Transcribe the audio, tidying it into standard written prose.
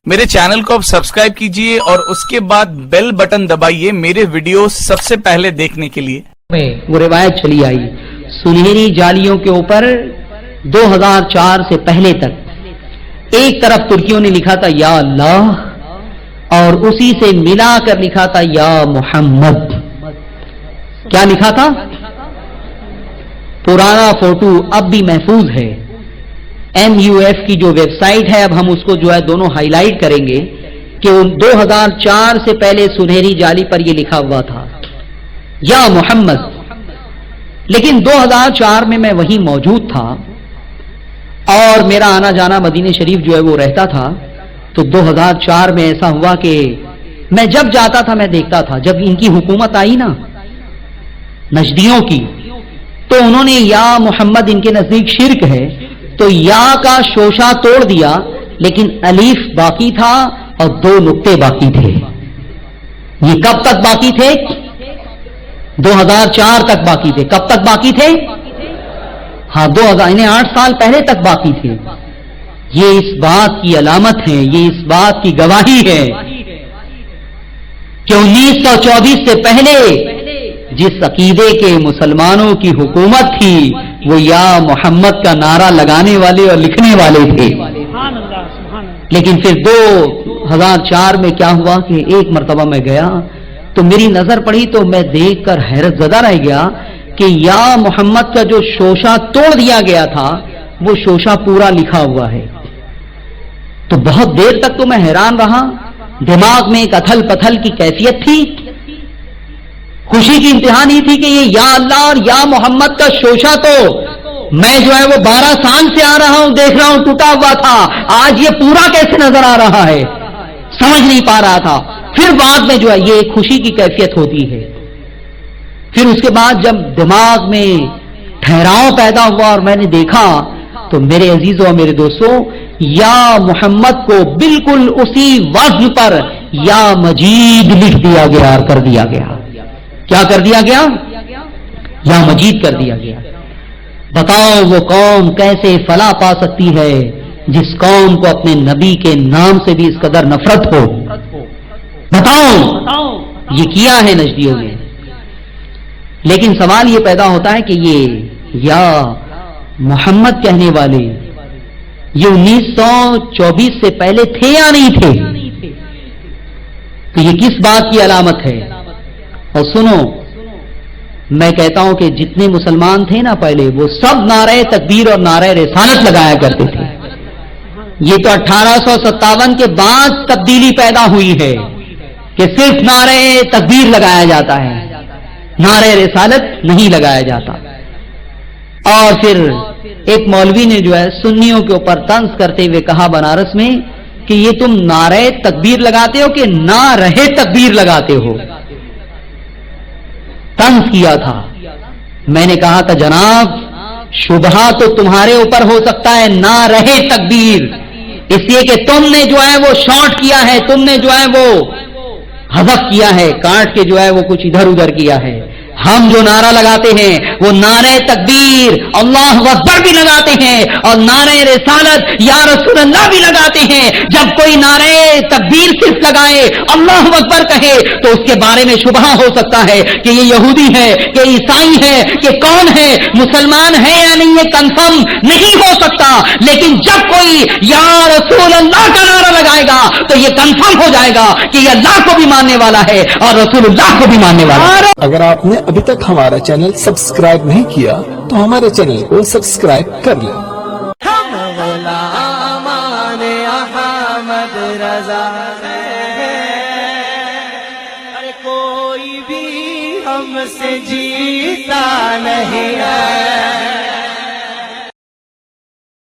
मेरे चैनल को आप सब्सक्राइब कीजिए और उसके बाद बेल बटन दबाइए मेरे वीडियो सबसे पहले देखने के लिए। वो रिवायत चली आई सुनहरी जालियों के ऊपर 2004 से पहले तक एक तरफ तुर्कियों ने लिखा था या अल्लाह और उसी से मिलाकर लिखा था या मोहम्मद। क्या लिखा था? पुराना फोटो अब भी महफूज है। MUF की जो वेबसाइट है, अब हम उसको जो है दोनों हाईलाइट करेंगे कि 2004 से पहले सुनहरी जाली पर यह लिखा हुआ था या मोहम्मद। लेकिन 2004 में मैं वहीं मौजूद था और मेरा आना जाना मदीने शरीफ जो है वो रहता था। तो 2004 में ऐसा हुआ कि मैं जब जाता था मैं देखता था, जब इनकी हुकूमत आई ना नजदियों की, तो उन्होंने या मोहम्मद इनके नजदीक शिर्क है तो या का शोशा तोड़ दिया, लेकिन अलीफ बाकी था और 2 नुक्ते बाकी थे। ये कब तक बाकी थे? 2004 तक बाकी थे। कब तक बाकी थे? हाँ, 8 साल पहले तक बाकी थे। ये इस बात की अलामत है, ये इस बात की गवाही है कि 1924 से पहले जिस अकीदे के मुसलमानों की हुकूमत थी वो या मोहम्मद का नारा लगाने वाले और लिखने वाले थे। लेकिन फिर 2004 में क्या हुआ कि एक मर्तबा मैं गया तो मेरी नजर पड़ी तो मैं देखकर हैरत ज़दा रह गया कि या मोहम्मद का जो शोशा तोड़ दिया गया था वो शोशा पूरा लिखा हुआ है। तो बहुत देर तक तो मैं हैरान रहा, दिमाग में एक अथल पथल की कैफियत थी। खुशी की इंतहा नहीं थी कि ये या अल्लाह और या मोहम्मद का शोशा तो मैं जो है वो 12 साल से आ रहा हूं, देख रहा हूं टूटा हुआ था, आज ये पूरा कैसे नजर आ रहा है, समझ नहीं पा रहा था। फिर बाद में जो है ये खुशी की कैफियत होती है। फिर उसके बाद जब दिमाग में ठहराव पैदा हुआ और मैंने देखा तो मेरे अजीजों और मेरे दोस्तों, या मोहम्मद को बिल्कुल उसी वज़न पर या मजीद लिख दिया गया और कर दिया गया। क्या कर दिया गया? या मजीद कर दिया गया। बताओ वो कौम कैसे फला पा सकती है जिस कौम को अपने नबी के नाम से भी इस कदर नफरत हो? बताओ ये किया है नजदियों ने। लेकिन सवाल ये पैदा होता है कि ये या मोहम्मद कहने वाले ये 1924 से पहले थे या नहीं थे? तो ये किस बात की अलामत है? और सुनो, मैं कहता हूं कि जितने मुसलमान थे ना पहले, वो सब नारे तकबीर और नारे रिसालत लगाया करते थे। ये तो 1857 के बाद तब्दीली पैदा हुई है कि सिर्फ नारे तकबीर लगाया जाता है, नारे रिसालत नहीं लगाया जाता। और फिर एक मौलवी ने जो है सुन्नियों के ऊपर तंज करते हुए कहा बनारस में कि ये तुम नारे तकबीर लगाते हो कि ना रहे तकबीर लगाते हो। तंज किया था। मैंने कहा था जनाब, शुबहा तो तुम्हारे ऊपर हो सकता है, ना रहे तकबीर, इसलिए कि तुमने जो है वो शॉर्ट किया है, तुमने जो है वो हज़फ किया है, काट के जो है वो कुछ इधर उधर किया है। हम जो नारा लगाते हैं वो नारे तकबीर अल्लाह अकबर भी लगाते हैं और नारे रिसालत या रसूल अल्लाह भी लगाते हैं। जब कोई नारे तकबीर सिर्फ लगाए, अल्लाह अकबर कहे, तो उसके बारे में शुबहा हो सकता है कि ये यहूदी है, कि ईसाई है, कि कौन है, मुसलमान है या नहीं, ये कंफर्म नहीं हो सकता। लेकिन जब कोई या रसूल अल्लाह का नारा लगाएगा तो ये कंफर्म हो जाएगा कि ये अल्लाह को भी मानने वाला है और रसूलुल्लाह को भी मानने वाला है। अगर आपने अभी तक हमारा चैनल सब्सक्राइब नहीं किया तो हमारे चैनल को सब्सक्राइब कर लें। अरे कोई भी हमसे जीता नहीं है।